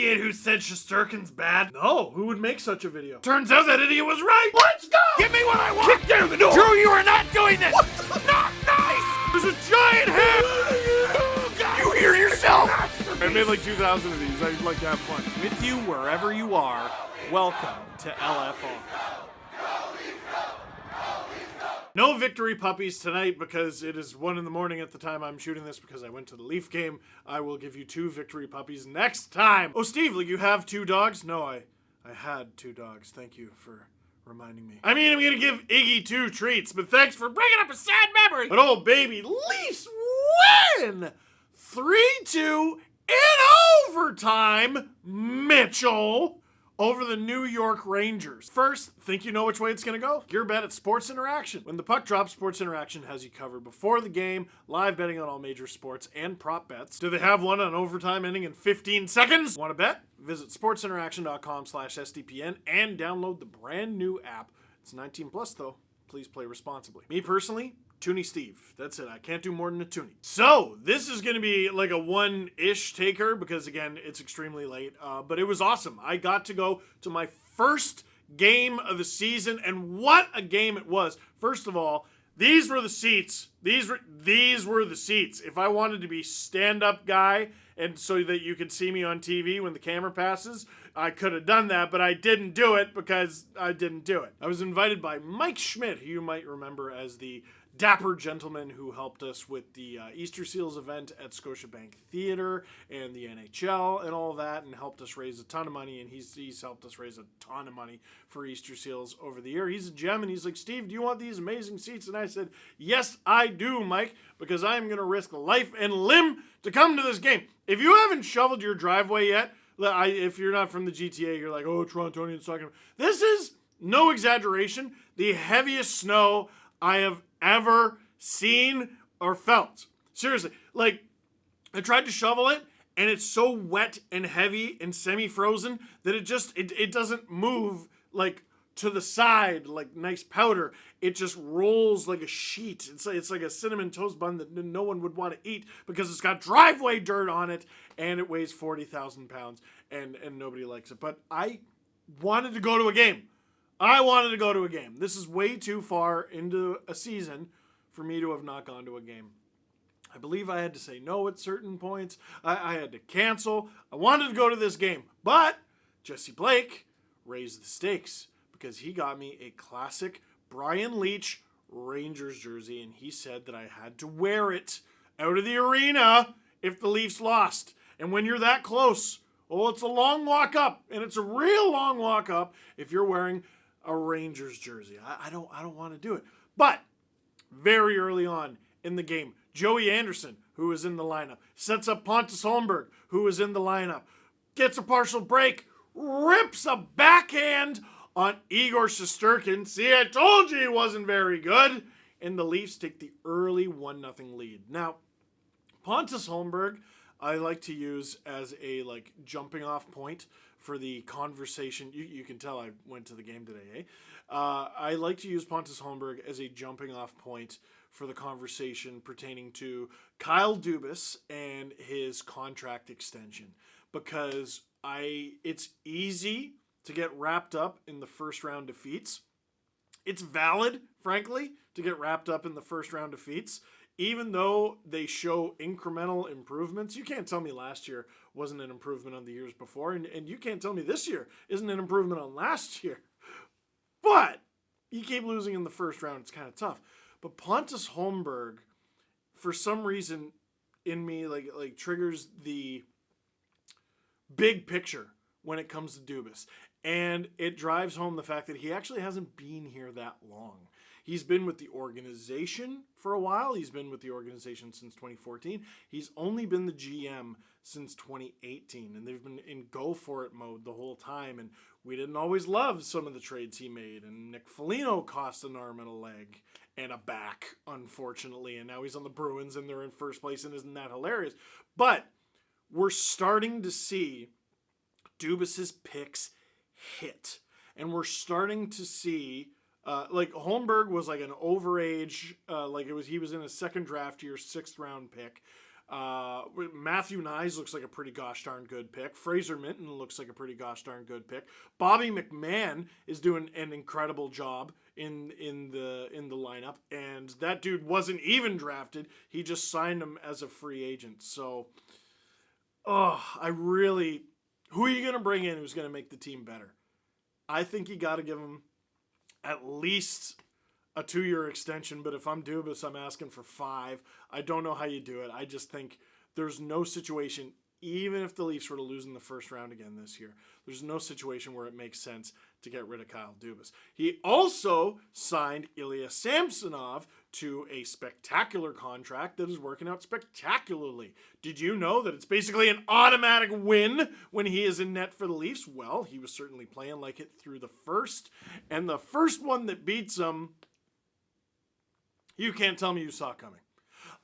idiot who said Shesterkin's bad? No, who would make such a video? Turns out that idiot was right. Let's go! Give me what I want! Kick down the door! Drew, you are not doing this! Not nice! There's a giant head! You hear yourself? I made like 2,000 of these. I'd like to have fun. With you wherever you are, welcome to LFR. No victory puppies tonight because it is 1 a.m. at the time I'm shooting this because I went to the Leaf game. I will give you 2 victory puppies next time. Oh, Steve, like you have 2 dogs? No, I had 2 dogs. Thank you for reminding me. I mean, I'm going to give Iggy 2 treats, but thanks for bringing up a sad memory. But oh, baby, Leafs win! 3-2 in overtime, Mitchell, over the New York Rangers. First, think you know which way it's going to go? Your bet at Sports Interaction. When the puck drops, Sports Interaction has you covered before the game, live betting on all major sports, and prop bets. Do they have one on overtime ending in 15 seconds? Want to bet? Visit sportsinteraction.com/SDPN and download the brand new app. It's 19 plus though. Please play responsibly. Me personally, Toonie Steve. That's it. I can't do more than a Toonie. So, this is going to be like a 1-ish taker because, again, it's extremely late. But it was awesome. I got to go to my first game of the season, and what a game it was. First of all, these were the seats. These were the seats. If I wanted to be stand-up guy and so that you could see me on TV when the camera passes, I could have done that, but I didn't do it because I didn't do it. I was invited by Mike Schmidt, who you might remember as the dapper gentleman who helped us with the Easter Seals event at Scotiabank Theatre and the NHL and all that, and helped us raise a ton of money, and he's helped us raise a ton of money for Easter Seals over the year. He's a gem, and he's like, Steve, do you want these amazing seats? And I said, yes, I do, Mike, because I'm going to risk life and limb to come to this game. If you haven't shoveled your driveway yet, if you're not from the GTA, you're like, oh, Torontonians talking about. This is, no exaggeration, the heaviest snow I have ever seen or felt. Seriously, like, I tried to shovel it, and it's so wet and heavy and semi-frozen that it doesn't move, like, to the side like nice powder. It just rolls like a sheet. It's like a cinnamon toast bun that no one would want to eat because it's got driveway dirt on it, and it weighs 40,000 pounds, and nobody likes it. But I wanted to go to a game. This is way too far into a season for me to have not gone to a game. I believe I had to say no at certain points. I had to cancel. I wanted to go to this game, but Jesse Blake raised the stakes because he got me a classic Brian Leetch Rangers jersey, and he said that I had to wear it out of the arena if the Leafs lost. And when you're that close, oh, it's a long walk up, and it's a real long walk up if you're wearing a Rangers jersey. I don't want to do it. But very early on in the game, Joey Anderson, who was in the lineup, sets up Pontus Holmberg, who was in the lineup, gets a partial break, rips a backhand on Igor Shesterkin. See, I told you he wasn't very good. And the Leafs take the early 1-0 lead. Now, Pontus Holmberg, I like to use as a jumping off point for the conversation. You can tell I went to the game today, eh? I like to use Pontus Holmberg as a jumping off point for the conversation pertaining to Kyle Dubas and his contract extension, because it's easy to get wrapped up in the first round defeats. It's valid, frankly, to get wrapped up in the first round defeats, even though they show incremental improvements. You can't tell me last year wasn't an improvement on the years before, and you can't tell me this year isn't an improvement on last year. But you keep losing in the first round, it's kind of tough. But Pontus Holmberg, for some reason in me, like triggers the big picture when it comes to Dubas. And it drives home the fact that he actually hasn't been here that long. He's been with the organization for a while. He's been with the organization since 2014. He's only been the GM since 2018. And they've been in go-for-it mode the whole time. And we didn't always love some of the trades he made. And Nick Foligno cost an arm and a leg and a back, unfortunately. And now he's on the Bruins and they're in first place. And isn't that hilarious? But we're starting to see Dubas's picks hit. And we're starting to see, Holmberg was like an overage, he was in a second draft year, 6th round pick. Matthew Nyes looks like a pretty gosh darn good pick. Fraser Minton looks like a pretty gosh darn good pick. Bobby McMahon is doing an incredible job in the lineup, and that dude wasn't even drafted. He just signed him as a free agent. So, who are you going to bring in who's going to make the team better? I think you got to give him at least a 2-year extension, but if I'm Dubas, I'm asking for 5. I don't know how you do it. I just think there's no situation, even if the Leafs were to lose in the first round again this year, there's no situation where it makes sense to get rid of Kyle Dubas. He also signed Ilya Samsonov to a spectacular contract that is working out spectacularly. Did you know that it's basically an automatic win when he is in net for the Leafs? Well, he was certainly playing like it through the first, and the first one that beats him, you can't tell me you saw coming.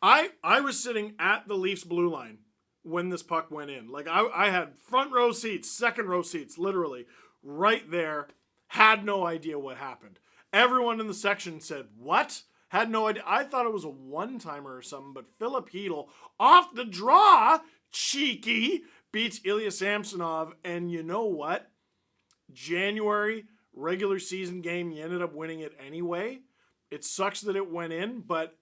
I was sitting at the Leafs blue line when this puck went in. Like, I had front row seats, second row seats, literally, right there. Had no idea what happened. Everyone in the section said, what? Had no idea. I thought it was a one-timer or something, but Philip Hedl, off the draw, cheeky, beats Ilya Samsonov, and you know what? January, regular season game, you ended up winning it anyway. It sucks that it went in, but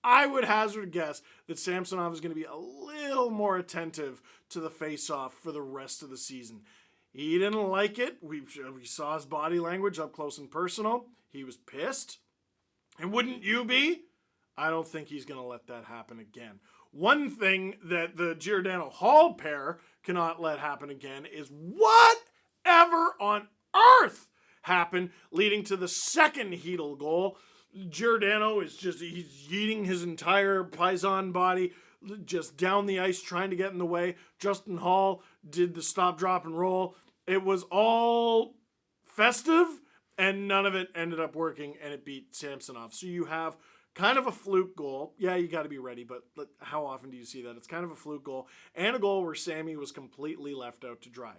I would hazard a guess that Samsonov is going to be a little more attentive to the face-off for the rest of the season. He didn't like it. We saw his body language up close and personal. He was pissed. And wouldn't you be? I don't think he's going to let that happen again. One thing that the Giordano-Hall pair cannot let happen again is whatever on earth happened leading to the second Hedl goal. Giordano is he's yeeting his entire Paisan body just down the ice trying to get in the way. Justin Hall did the stop, drop, and roll. It was all festive, and none of it ended up working, and it beat Samsonov. So you have kind of a fluke goal. Yeah, you got to be ready, but how often do you see that? It's kind of a fluke goal, and a goal where Sammy was completely left out to dry.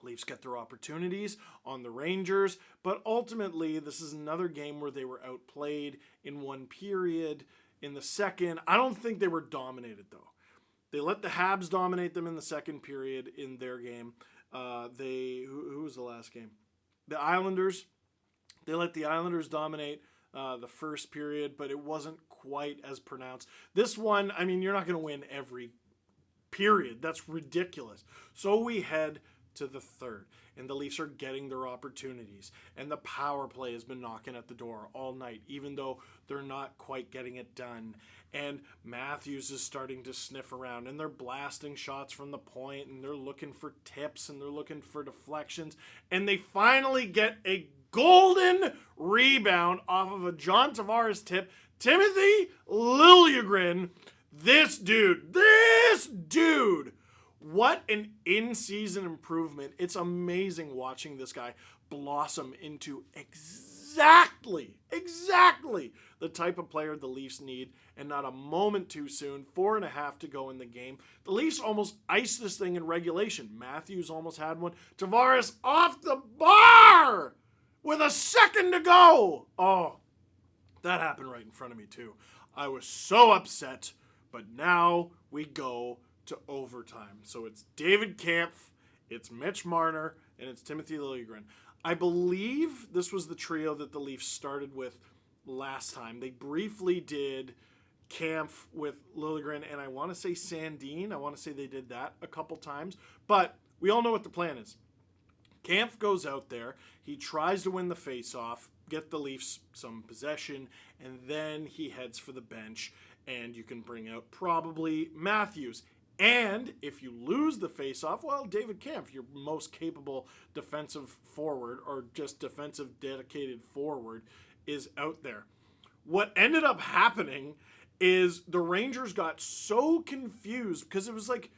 Leafs get their opportunities on the Rangers, but ultimately this is another game where they were outplayed in one period. In the second, I don't think they were dominated though. They let the Habs dominate them in the second period in their game. Who was the last game? The Islanders. They let the Islanders dominate the first period, but it wasn't quite as pronounced. This one, I mean, you're not going to win every period. That's ridiculous. So we head to the third, and the Leafs are getting their opportunities, and the power play has been knocking at the door all night, even though they're not quite getting it done. And Matthews is starting to sniff around, and they're blasting shots from the point, and they're looking for tips, and they're looking for deflections, and they finally get a golden rebound off of a John Tavares tip. Timothy Liljegren, this dude, what an in-season improvement. It's amazing watching this guy blossom into exactly the type of player the Leafs need, and not a moment too soon. 4.5 to go in the game. The Leafs almost iced this thing in regulation. Matthews almost had one. Tavares off the bar with a second to go. Oh, that happened right in front of me too. I was so upset, but now we go to overtime. So it's David Kampf, it's Mitch Marner, and it's Timothy Liljegren. I believe this was the trio that the Leafs started with last time. They briefly did Kampf with Liljegren, and I want to say Sandin. I want to say they did that a couple times, but we all know what the plan is. Kampf goes out there, he tries to win the faceoff, get the Leafs some possession, and then he heads for the bench, and you can bring out probably Matthews. And if you lose the faceoff, well, David Kampf, your most capable defensive forward, or just defensive dedicated forward, is out there. What ended up happening is the Rangers got so confused because it was like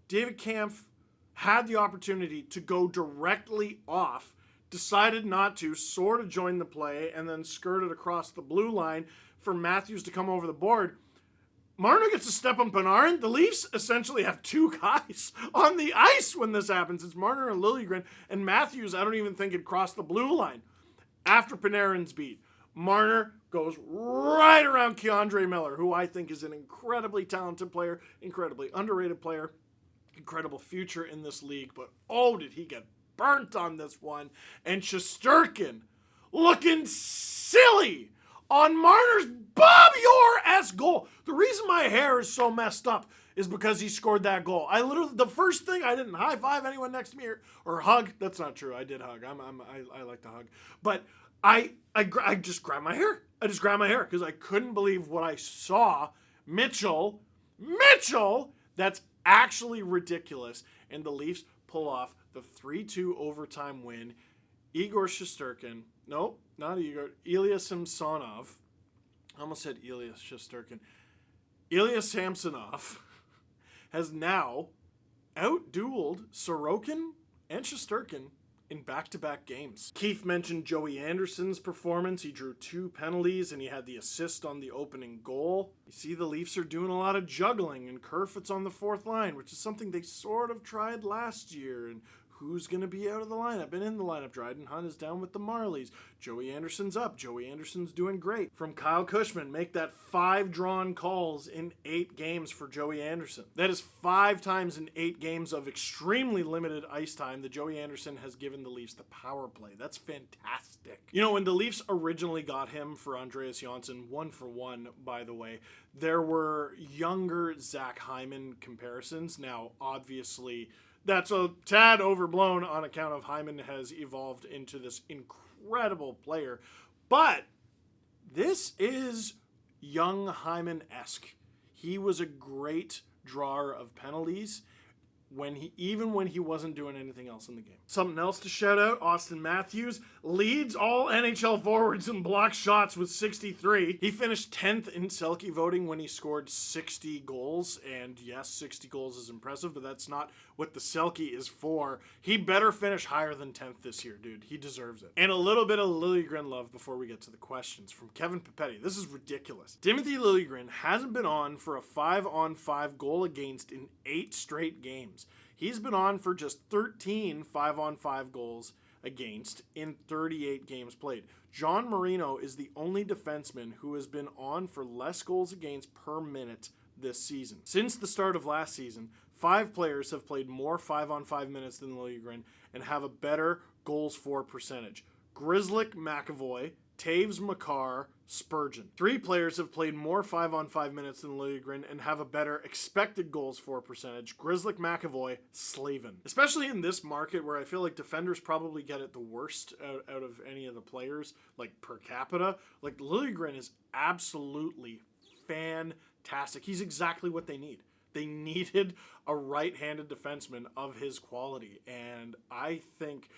David Kampf had the opportunity to go directly off, decided not to, sort of joined the play, and then skirted across the blue line for Matthews to come over the board. Marner gets a step on Panarin. The Leafs essentially have two guys on the ice when this happens. It's Marner and Liljegren, and Matthews, I don't even think had crossed the blue line after Panarin's beat. Marner goes right around Keandre Miller, who I think is an incredibly talented player, incredibly underrated player, incredible future in this league. But oh, did he get burnt on this one. And Shesterkin looking silly on Marner's Bob Orr-esque goal. The reason my hair is so messed up is because he scored that goal. The first thing, I didn't high five anyone next to me or hug. That's not true. I did hug. I like to hug. But I just grabbed my hair. I just grabbed my hair because I couldn't believe what I saw. Mitchell, that's actually ridiculous. And the Leafs pull off the 3-2 overtime win. Igor Shesterkin, nope, not Igor, Ilya Samsonov. I almost said Ilya Shesterkin. Ilya Samsonov has now out-dueled Sorokin and Shesterkin in back-to-back games. Keith mentioned Joey Anderson's performance. He drew 2 penalties and he had the assist on the opening goal. You see the Leafs are doing a lot of juggling, and Kerfoot's on the 4th line, which is something they sort of tried last year. And who's going to be out of the lineup and in the lineup? Dryden Hunt is down with the Marlies. Joey Anderson's up. Joey Anderson's doing great. From Kyle Cushman, make that 5 drawn calls in 8 games for Joey Anderson. That is 5 times in 8 games of extremely limited ice time that Joey Anderson has given the Leafs the power play. That's fantastic. You know, when the Leafs originally got him for Andreas Johnsson, 1-for-1, by the way, there were younger Zach Hyman comparisons. Now, obviously, that's a tad overblown on account of Hyman has evolved into this incredible player. But this is young Hyman-esque. He was a great drawer of penalties when he wasn't doing anything else in the game. Something else to shout out, Austin Matthews leads all NHL forwards in blocked shots with 63. He finished 10th in Selke voting when he scored 60 goals. And yes, 60 goals is impressive, but that's not what the Selke is for. He better finish higher than 10th this year, dude. He deserves it. And a little bit of Liljegren love before we get to the questions from Kevin Papetti. This is ridiculous. Timothy Liljegren hasn't been on for a 5-on-5 goal against in 8 straight games. He's been on for just 13 5-on-5 goals against in 38 games played. John Marino is the only defenseman who has been on for less goals against per minute this season. Since the start of last season, 5 players have played more 5-on-5 minutes than Liljegren and have a better goals for percentage. Grzelcyk, McAvoy, Taves, Makar, Spurgeon. 3 players have played more 5-on-5 minutes than Liljegren and have a better expected goals for percentage. Grzelcyk, McAvoy, Slavin. Especially in this market where I feel like defenders probably get it the worst out of any of the players, like per capita. Like Liljegren is absolutely fantastic. He's exactly what they need. They needed a right-handed defenseman of his quality. And I think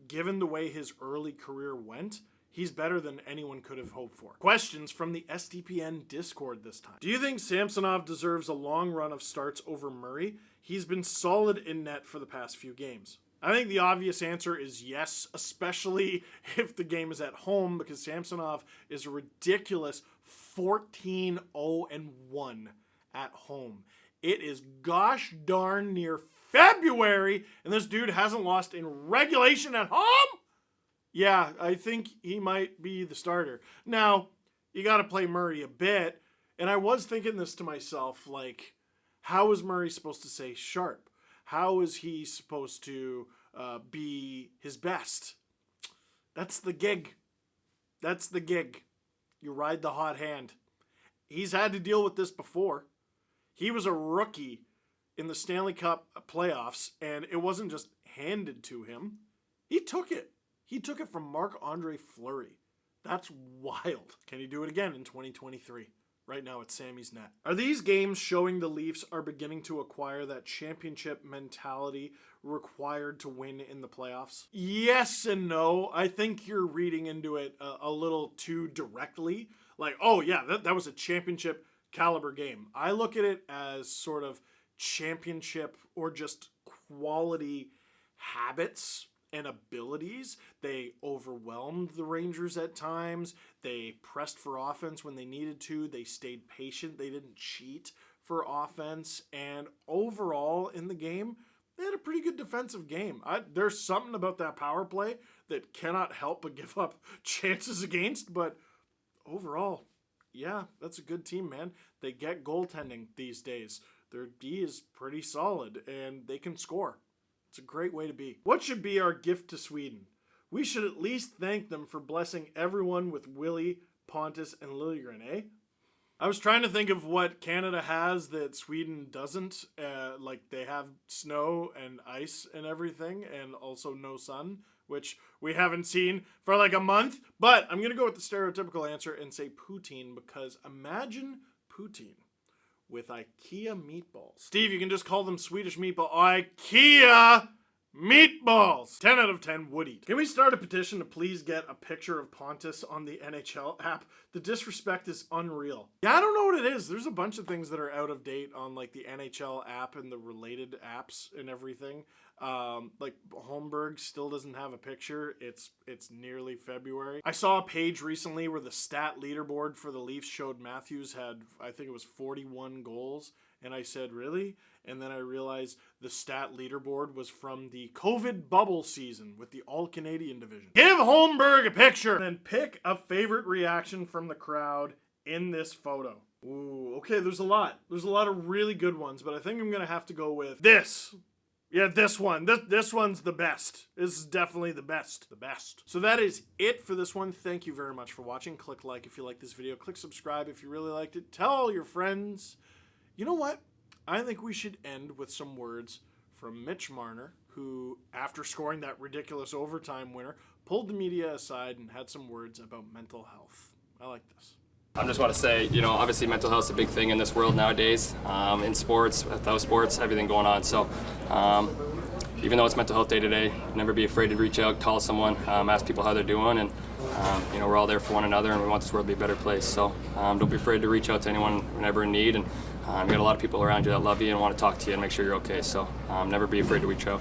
given the way his early career went, he's better than anyone could have hoped for. Questions from the SDPN Discord this time. Do you think Samsonov deserves a long run of starts over Murray? He's been solid in net for the past few games. I think the obvious answer is yes, especially if the game is at home, because Samsonov is a ridiculous 14-0-1 at home. It is gosh darn near February, and this dude hasn't lost in regulation at home? Yeah, I think he might be the starter. Now, you got to play Murray a bit, and I was thinking this to myself, like, how is Murray supposed to stay sharp? How is he supposed to be his best? That's the gig. That's the gig. You ride the hot hand. He's had to deal with this before. He was a rookie in the Stanley Cup playoffs, and it wasn't just handed to him. He took it. He took it from Marc-Andre Fleury. That's wild. Can he do it again in 2023? Right now it's Sammy's net. Are these games showing the Leafs are beginning to acquire that championship mentality required to win in the playoffs? Yes and no. I think you're reading into it a little too directly. Like, oh yeah, that was a championship caliber game. I look at it as sort of championship or just quality habits and abilities. They overwhelmed the Rangers at times. They pressed for offense when they needed to. They stayed patient. They didn't cheat for offense. And overall in the game, they had a pretty good defensive game. There's something about that power play that cannot help but give up chances against, but overall, yeah, that's a good team, man. They get goaltending these days. Their D is pretty solid, and they can score. It's a great way to be. What should be our gift to Sweden? We should at least thank them for blessing everyone with Willie, Pontus, and Liljegren, eh? I was trying to think of what Canada has that Sweden doesn't. Like, they have snow and ice and everything, and also no sun, which we haven't seen for like a month. But I'm going to go with the stereotypical answer and say poutine, because imagine poutine with IKEA meatballs. Steve, you can just call them Swedish meatball. IKEA meatballs! 10 out of 10 would eat. Can we start a petition to please get a picture of Pontus on the NHL app? The disrespect is unreal. Yeah, I don't know what it is. There's a bunch of things that are out of date on like the NHL app and the related apps and everything. Like Holmberg still doesn't have a picture. It's nearly February. I saw a page recently where the stat leaderboard for the Leafs showed Matthews had, I think it was 41 goals. And I said, really? And then I realized the stat leaderboard was from the COVID bubble season with the All-Canadian division. Give Holmberg a picture! And then pick a favorite reaction from the crowd in this photo. Ooh, okay, there's a lot. There's a lot of really good ones, but I think I'm going to have to go with this. Yeah, this one. This one's the best. This is definitely the best. The best. So that is it for this one. Thank you very much for watching. Click like if you like this video. Click subscribe if you really liked it. Tell all your friends. You know what? I think we should end with some words from Mitch Marner, who, after scoring that ridiculous overtime winner, pulled the media aside and had some words about mental health. I like this. I just want to say, you know, obviously mental health is a big thing in this world nowadays, in sports, without sports, everything going on. So even though it's mental health day to day, never be afraid to reach out, call someone, ask people how they're doing, and you know, we're all there for one another, and we want this world to be a better place. So don't be afraid to reach out to anyone whenever in need, and you got a lot of people around you that love you and want to talk to you and make sure you're okay. So never be afraid to reach out.